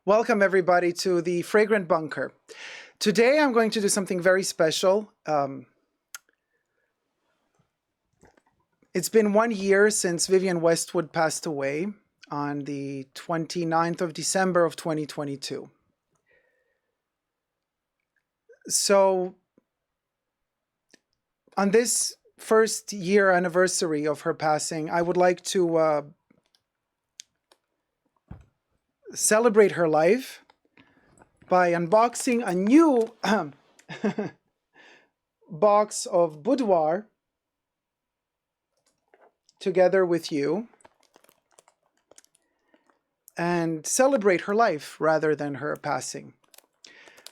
Welcome everybody to the Fragrant Bunker. Today I'm going to do something very special. It's been 1 year since Vivienne Westwood passed away on the 29th of December of 2022. So on this first year anniversary of her passing, I would like to celebrate her life by unboxing a new box of boudoir together with you and celebrate her life rather than her passing.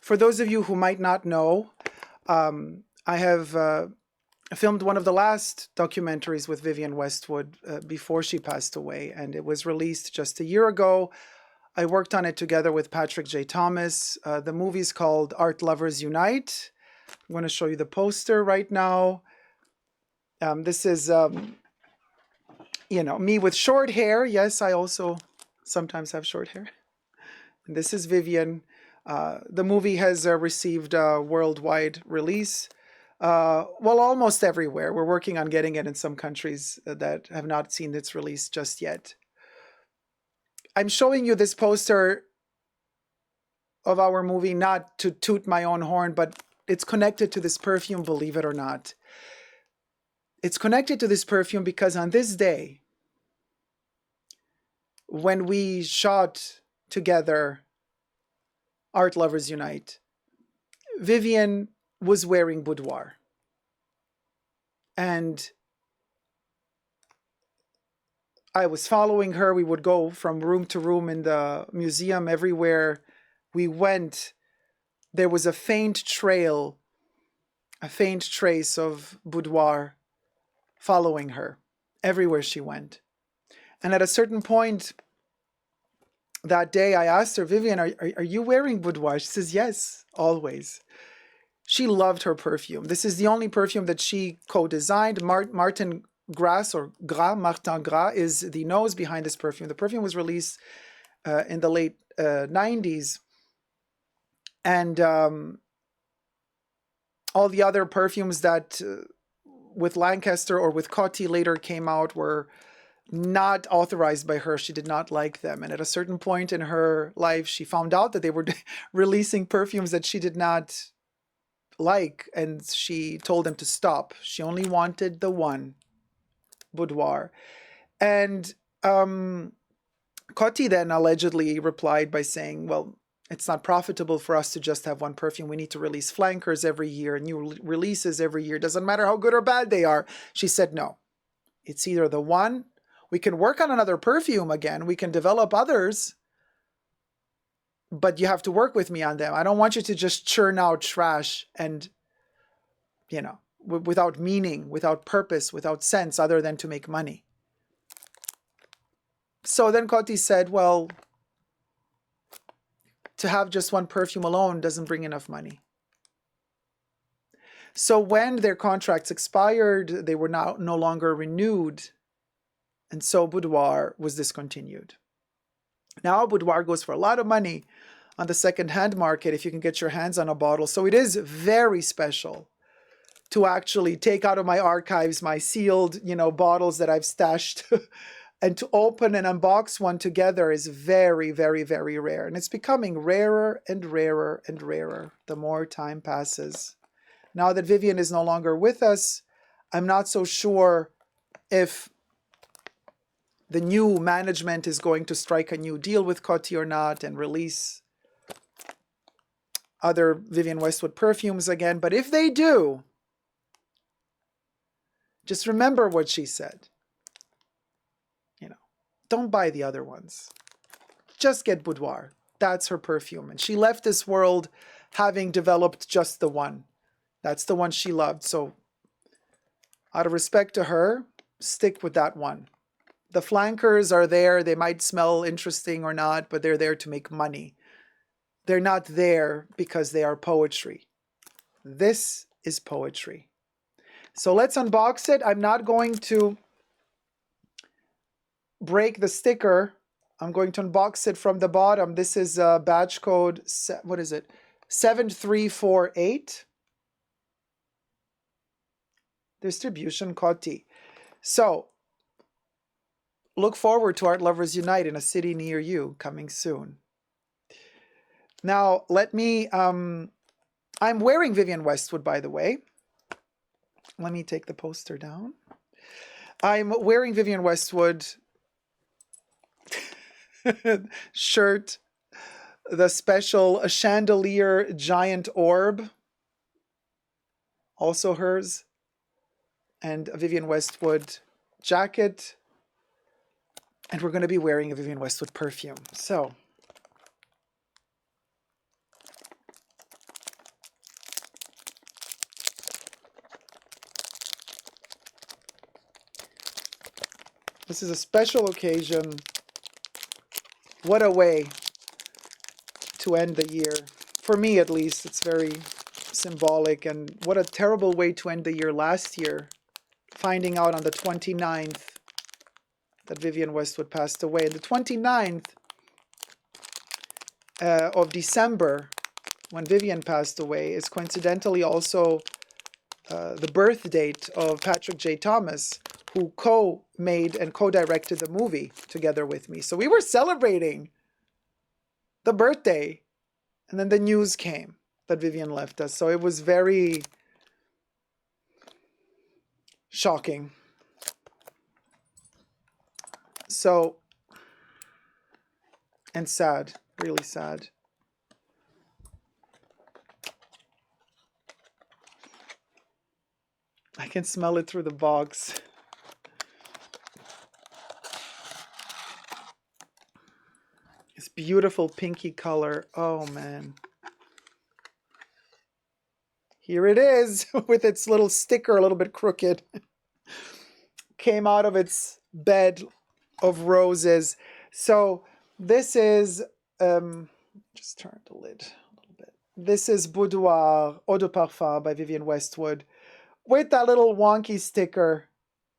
For those of you who might not know, I have filmed one of the last documentaries with Vivienne Westwood before she passed away, and it was released just a year ago. I worked on it together with Patrick J. Thomas. The movie is called Art Lovers Unite. I'm going to show you the poster right now. This is, me with short hair. Yes, I also sometimes have short hair. And this is Vivienne. The movie has received a worldwide release. Well, almost everywhere. We're working on getting it in some countries that have not seen its release just yet. I'm showing you this poster of our movie not to toot my own horn, but it's connected to this perfume, believe it or not. It's connected to this perfume because on this day, when we shot together Art Lovers Unite, Vivienne was wearing boudoir. And I was following her. We would go from room to room in the museum. Everywhere we went, there was a faint trail, a faint trace of boudoir following her everywhere she went. And at a certain point that day, I asked her, Vivienne, are you wearing boudoir? She says, yes, always. She loved her perfume. This is the only perfume that she co-designed. Martin Gras Martin Gras is the nose behind this perfume. The perfume was released in the late 90s. And all the other perfumes that with Lancaster or with Coty later came out were not authorized by her. She did not like them. And at a certain point in her life, she found out that they were releasing perfumes that she did not like. And she told them to stop. She only wanted the one boudoir. And Coty then allegedly replied by saying, well, it's not profitable for us to just have one perfume. We need to release flankers every year, new releases every year. Doesn't matter how good or bad they are. She said, no, it's either the one. We can work on another perfume again. We can develop others, but you have to work with me on them. I don't want you to just churn out trash and, without meaning, without purpose, without sense, other than to make money. So then Coty said, well, to have just one perfume alone doesn't bring enough money. So when their contracts expired, they were now no longer renewed. And so boudoir was discontinued. Now boudoir goes for a lot of money on the second-hand market if you can get your hands on a bottle. So it is very special to actually take out of my archives my sealed, bottles that I've stashed and to open and unbox one together is very, very, very rare. And it's becoming rarer and rarer and rarer the more time passes. Now that Vivienne is no longer with us, I'm not so sure if the new management is going to strike a new deal with Coty or not and release other Vivienne Westwood perfumes again. But if they do, just remember what she said. Don't buy the other ones. Just get boudoir. That's her perfume. And she left this world having developed just the one. That's the one she loved. So out of respect to her, stick with that one. The flankers are there. They might smell interesting or not, but they're there to make money. They're not there because they are poetry. This is poetry. So let's unbox it. I'm not going to break the sticker I'm going to unbox it from the bottom. This is batch code, what is it? 7348. Distribution Coty. So, look forward to Art Lovers Unite in a city near you, coming soon. Now, let me, I'm wearing Vivienne Westwood, by the way. Let me take the poster down. I'm wearing Vivienne Westwood shirt, the special chandelier giant orb, also hers, and a Vivienne Westwood jacket. And we're going to be wearing a Vivienne Westwood perfume. So, this is a special occasion. What a way to end the year. For me, at least, it's very symbolic. And what a terrible way to end the year last year, finding out on the 29th that Vivienne Westwood passed away. And the 29th of December, when Vivienne passed away, is coincidentally also the birth date of Patrick J. Thomas, who co-made and co-directed the movie together with me. So we were celebrating the birthday, and then the news came that Vivienne left us. So it was very shocking. So, and sad, really sad. I can smell it through the box. This beautiful pinky color. Oh man. Here it is with its little sticker, a little bit crooked. Came out of its bed of roses. So this is, just turn the lid a little bit. This is Boudoir Eau de Parfum by Vivienne Westwood with that little wonky sticker.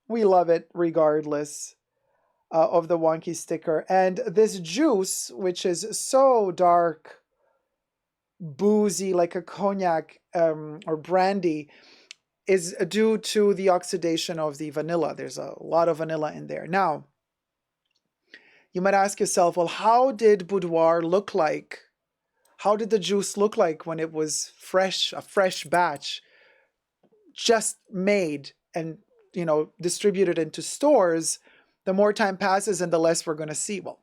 We love it regardless of the wonky sticker. And this juice, which is so dark, boozy, like a cognac or brandy, is due to the oxidation of the vanilla. There's a lot of vanilla in there. Now, you might ask yourself, well, how did Boudoir look like? How did the juice look like when it was fresh, a fresh batch, just made and, you know, distributed into stores? The more time passes and the less we're going to see. Well,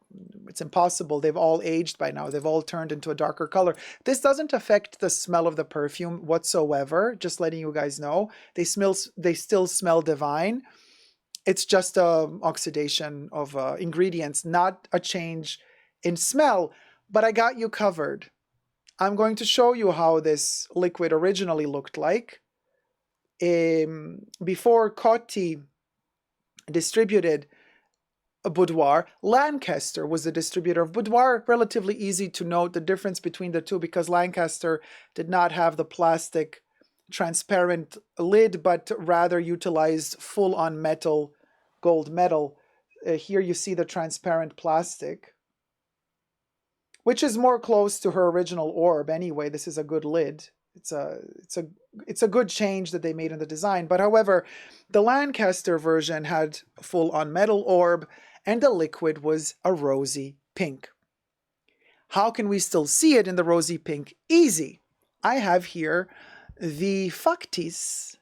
it's impossible. They've all aged by now. They've all turned into a darker color. This doesn't affect the smell of the perfume whatsoever. Just letting you guys know. They still smell divine. It's just oxidation of ingredients, not a change in smell. But I got you covered. I'm going to show you how this liquid originally looked like. Before Coty distributed a Boudoir, Lancaster was the distributor of Boudoir. Relatively easy to note the difference between the two because Lancaster did not have the plastic transparent lid, but rather utilized full-on metal, gold metal. Here you see the transparent plastic, which is more close to her original orb anyway. This is a good lid. It's a good change that they made in the design. But however, the Lancaster version had a full-on metal orb, and the liquid was a rosy pink. How can we still see it in the rosy pink? Easy. I have here the factice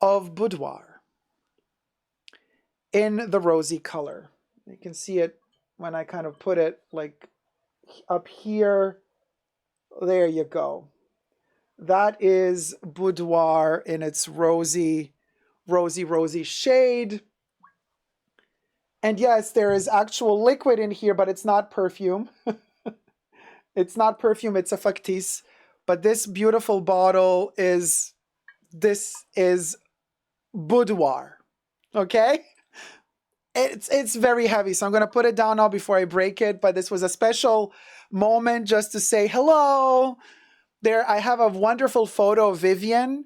of Boudoir in the rosy color. You can see it when I kind of put it like up here. There you go. That is Boudoir in its rosy shade. And yes, there is actual liquid in here, but it's not perfume. It's not perfume, it's a factice. But this beautiful bottle is Boudoir. Okay? It's very heavy, so I'm going to put it down now before I break it. But this was a special moment just to say hello. There, I have a wonderful photo of Vivienne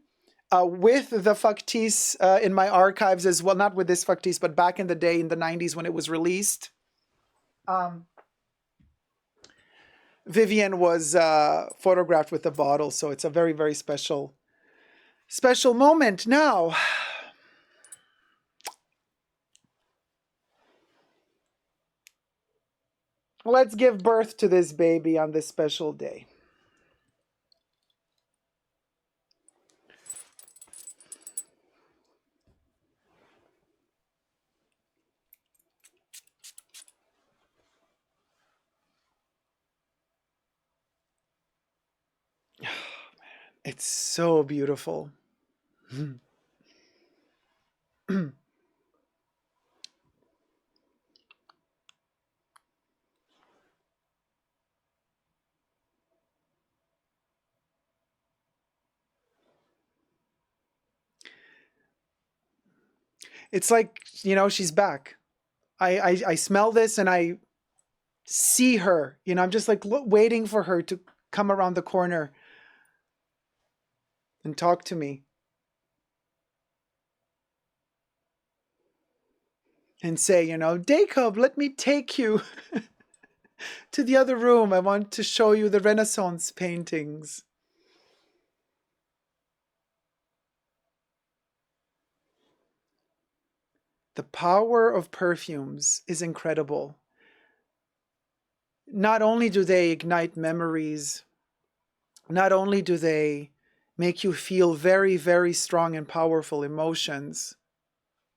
with the factice in my archives as well. Not with this factice, but back in the day in the 90s when it was released. Vivienne was photographed with the bottle, so it's a very, very special moment. Now, let's give birth to this baby on this special day. It's so beautiful. It's like, you know, she's back. I smell this and I see her. You know, I'm just like waiting for her to come around the corner and talk to me and say, you know, Dacob, let me take you to the other room. I want to show you the Renaissance paintings. The power of perfumes is incredible. Not only do they ignite memories, not only do they make you feel very, very strong and powerful emotions,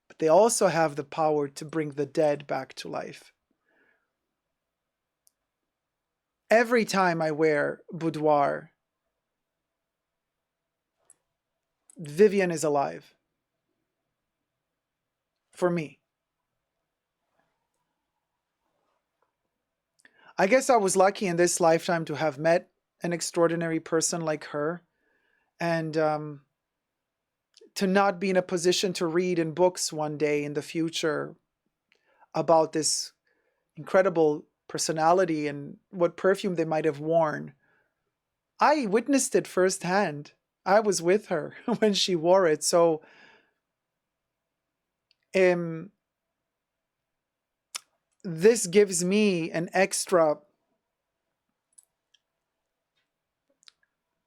but they also have the power to bring the dead back to life. Every time I wear boudoir, Vivienne is alive. For me. I guess I was lucky in this lifetime to have met an extraordinary person like her, and to not be in a position to read in books one day in the future about this incredible personality and what perfume they might have worn. I witnessed it firsthand. I was with her when she wore it. So this gives me an extra,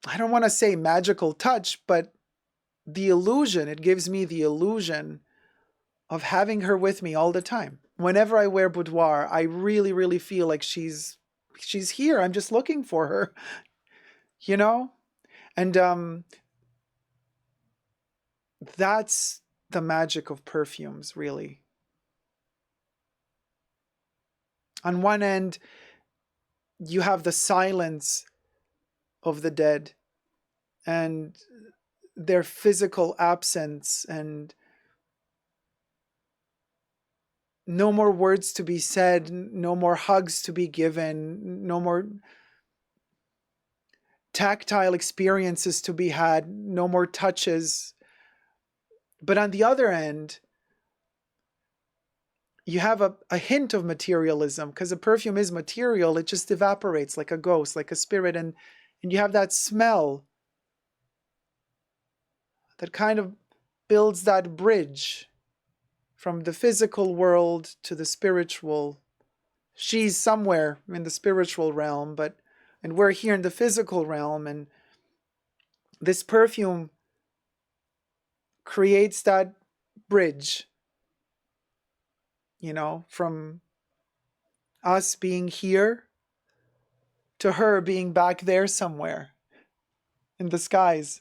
I don't want to say magical touch, but the illusion, it gives me the illusion of having her with me all the time. Whenever I wear boudoir, I really, really feel like she's here. I'm just looking for her, you know? And that's the magic of perfumes, really. On one end, you have the silence of the dead and their physical absence, and no more words to be said, no more hugs to be given, no more tactile experiences to be had, no more touches. But on the other end, you have a hint of materialism, because a perfume is material. It just evaporates like a ghost, like a spirit. And you have that smell that kind of builds that bridge from the physical world to the spiritual. She's somewhere in the spiritual realm, and we're here in the physical realm. And this perfume creates that bridge, you know, from us being here to her being back there somewhere in the skies.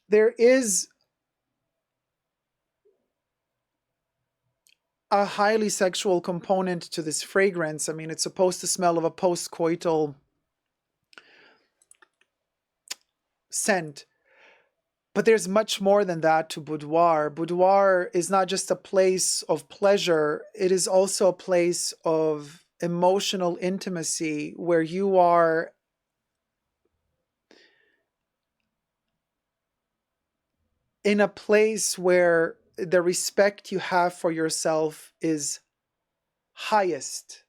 There is a highly sexual component to this fragrance. I mean, it's supposed to smell of a post-coital scent. But there's much more than that to boudoir. Boudoir is not just a place of pleasure. It is also a place of emotional intimacy where you are in a place where the respect you have for yourself is highest,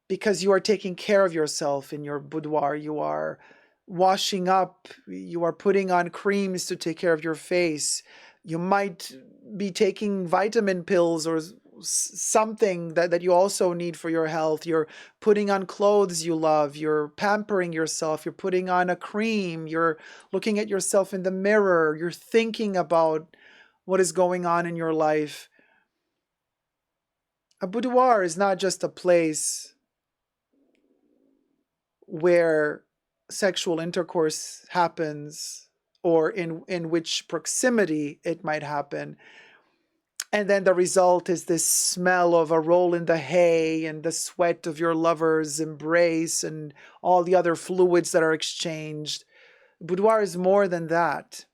because you are taking care of yourself in your boudoir. You are washing up, you are putting on creams to take care of your face. You might be taking vitamin pills or something that you also need for your health. You're putting on clothes you love. You're pampering yourself. You're putting on a cream. You're looking at yourself in the mirror. You're thinking about what is going on in your life. A boudoir is not just a place where sexual intercourse happens or in which proximity it might happen. And then the result is this smell of a roll in the hay and the sweat of your lover's embrace and all the other fluids that are exchanged. Boudoir is more than that.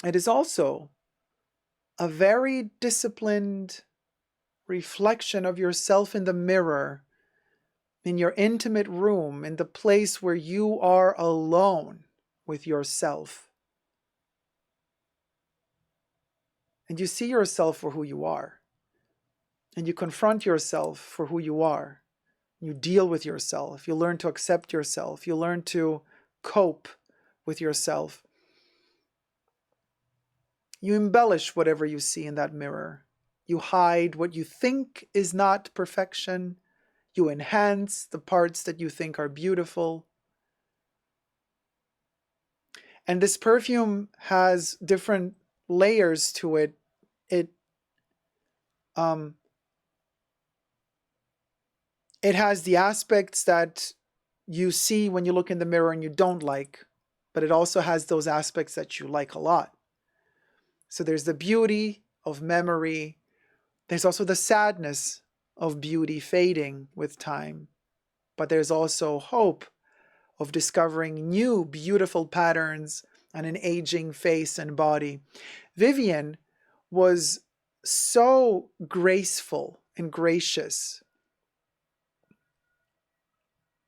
It is also a very disciplined reflection of yourself in the mirror, in your intimate room, in the place where you are alone with yourself. And you see yourself for who you are. And you confront yourself for who you are. You deal with yourself. You learn to accept yourself. You learn to cope with yourself. You embellish whatever you see in that mirror. You hide what you think is not perfection. You enhance the parts that you think are beautiful. And this perfume has different layers to it. Um, it has the aspects that you see when you look in the mirror and you don't like, but it also has those aspects that you like a lot. So there's the beauty of memory. There's also the sadness of beauty fading with time. But there's also hope of discovering new beautiful patterns on an aging face and body. Vivienne was so graceful and gracious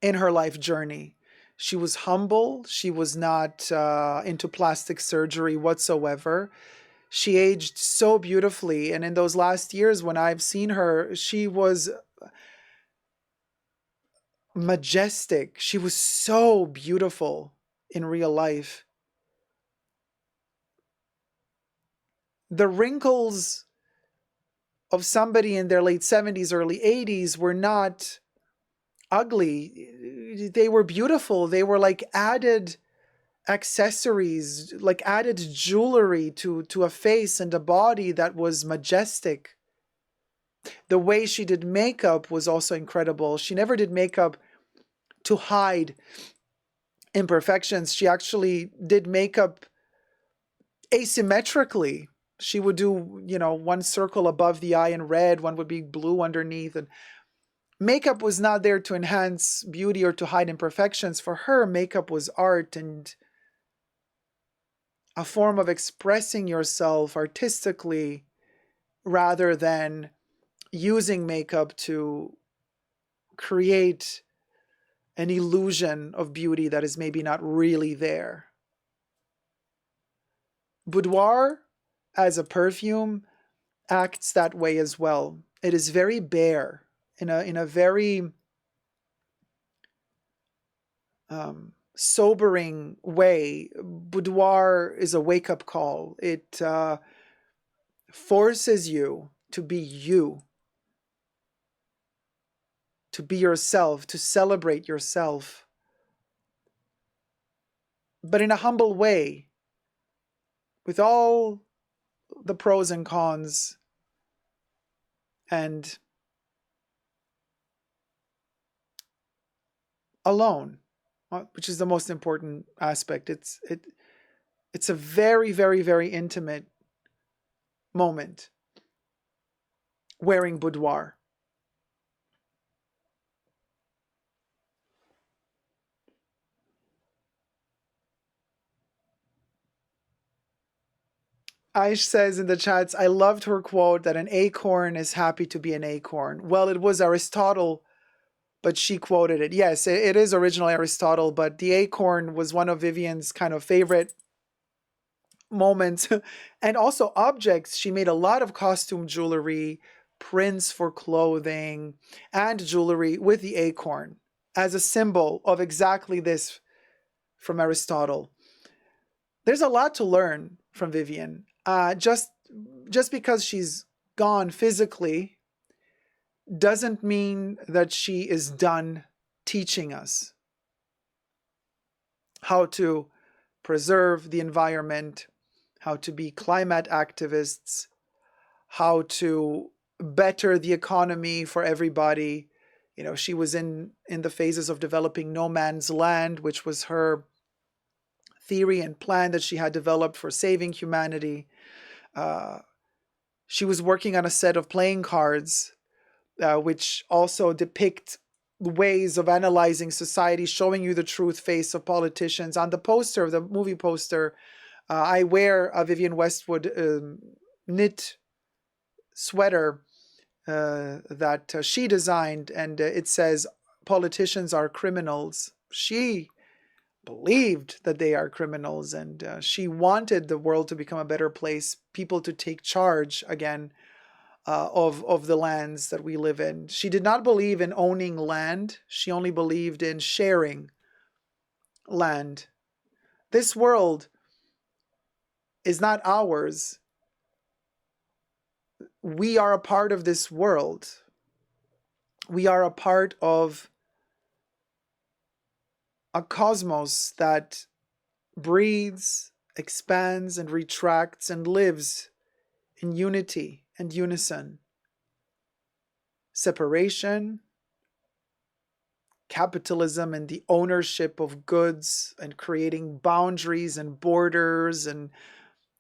in her life journey. She was humble. She was not into plastic surgery whatsoever. She aged so beautifully. And in those last years when I've seen her, she was majestic. She was so beautiful in real life. The wrinkles of somebody in their late 70s, early 80s were not ugly. They were beautiful. They were like added accessories, like added jewelry to a face and a body that was majestic. The way she did makeup was also incredible. She never did makeup to hide imperfections. She actually did makeup asymmetrically. She would do, one circle above the eye in red, one would be blue underneath. And makeup was not there to enhance beauty or to hide imperfections. For her, makeup was art and a form of expressing yourself artistically rather than using makeup to create an illusion of beauty that is maybe not really there. Boudoir, as a perfume, acts that way as well. It is very bare in a very sobering way. Boudoir is a wake-up call. It forces you, to be yourself, to celebrate yourself, but in a humble way, with all the pros and cons, and alone, which is the most important aspect. It's a very, very, very intimate moment wearing boudoir. Aish says in the chats, I loved her quote that an acorn is happy to be an acorn. Well, it was Aristotle, but she quoted it. Yes, it is originally Aristotle, but the acorn was one of Vivienne's kind of favorite moments. And also objects. She made a lot of costume jewelry, prints for clothing, and jewelry with the acorn as a symbol of exactly this from Aristotle. There's a lot to learn from Vivienne. Just because she's gone physically doesn't mean that she is done teaching us how to preserve the environment, how to be climate activists, how to better the economy for everybody. You know, she was in the phases of developing no man's land, which was her theory and plan that she had developed for saving humanity. Uh, she was working on a set of playing cards, which also depict ways of analyzing society, showing you the truth face of politicians. On the poster, the movie poster, I wear a Vivienne Westwood knit sweater that she designed, and it says, "Politicians are criminals." She believed that they are criminals, and she wanted the world to become a better place, people to take charge again of the lands that we live in. She did not believe in owning land. She only believed in sharing land. This world is not ours. We are a part of this world. We are a part of a cosmos that breathes, expands, and retracts and lives in unity and unison. Separation, capitalism, and the ownership of goods, and creating boundaries and borders and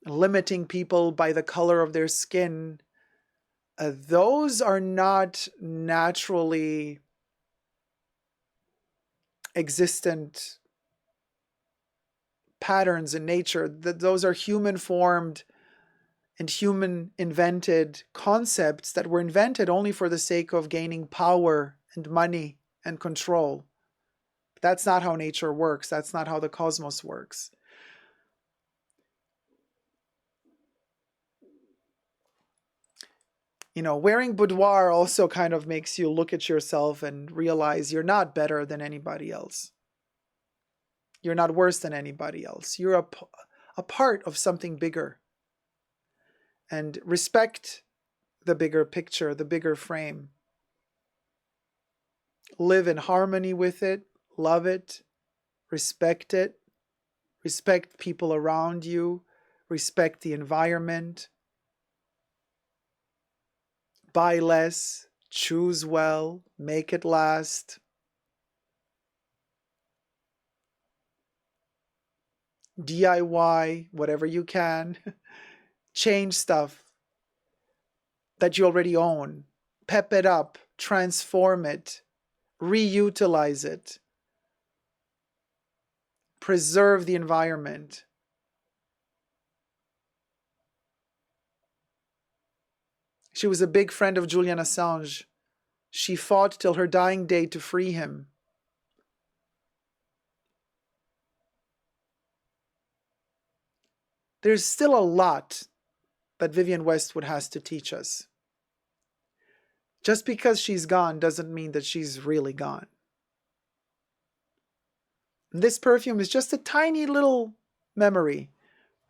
limiting people by the color of their skin, those are not naturally existent patterns in nature. Those are human formed and human invented concepts that were invented only for the sake of gaining power and money and control. That's not how nature works. That's not how the cosmos works. You know, wearing boudoir also kind of makes you look at yourself and realize you're not better than anybody else. You're not worse than anybody else. You're a part of something bigger. And respect the bigger picture, the bigger frame. Live in harmony with it, love it, respect it, respect people around you, respect the environment. Buy less, choose well, make it last. DIY whatever you can. Change stuff that you already own. Pep it up, transform it, reutilize it. Preserve the environment. She was a big friend of Julian Assange. She fought till her dying day to free him. There's still a lot that Vivienne Westwood has to teach us. Just because she's gone doesn't mean that she's really gone. And this perfume is just a tiny little memory,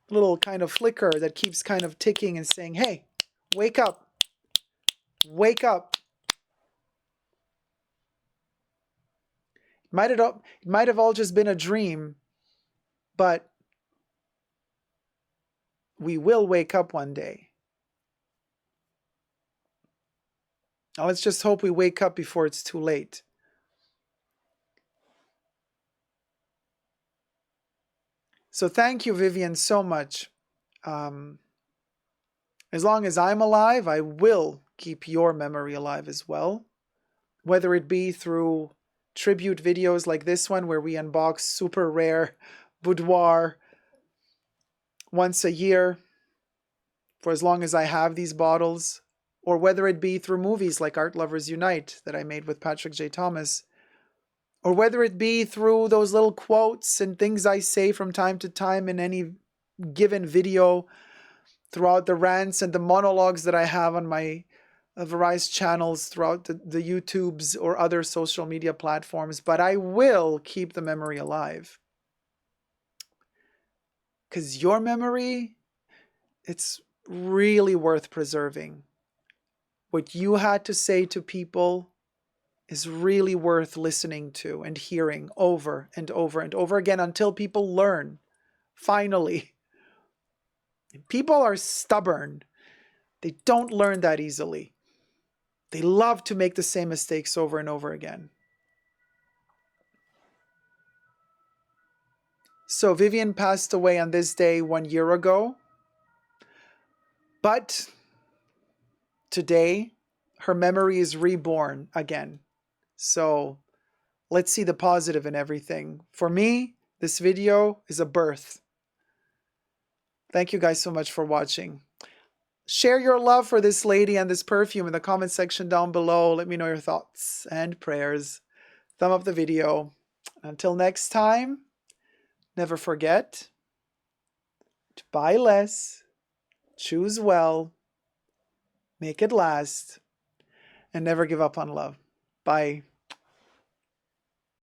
a little kind of flicker that keeps kind of ticking and saying, hey, wake up, wake up. It might have all just been a dream, but we will wake up one day. Now let's just hope we wake up before it's too late. So thank you, Vivienne, so much. As long as I'm alive, I will keep your memory alive as well. Whether it be through tribute videos like this one, where we unbox super rare boudoir once a year for as long as I have these bottles, or whether it be through movies like Art Lovers Unite that I made with Patrick J. Thomas, or whether it be through those little quotes and things I say from time to time in any given video, throughout the rants and the monologues that I have on my various channels throughout the YouTubes or other social media platforms. But I will keep the memory alive. Because your memory, it's really worth preserving. what you had to say to people is really worth listening to and hearing over and over and over again until people learn, finally. People are stubborn. They don't learn that easily. They love to make the same mistakes over and over again. So Vivienne passed away on this day 1 year ago. But today, her memory is reborn again. So let's see the positive in everything. For me, this video is a birth. Thank you guys so much for watching. Share your love for this lady and this perfume in the comment section down below. Let me know your thoughts and prayers. Thumb up the video. Until next time, never forget to buy less, choose well, make it last, and never give up on love. Bye.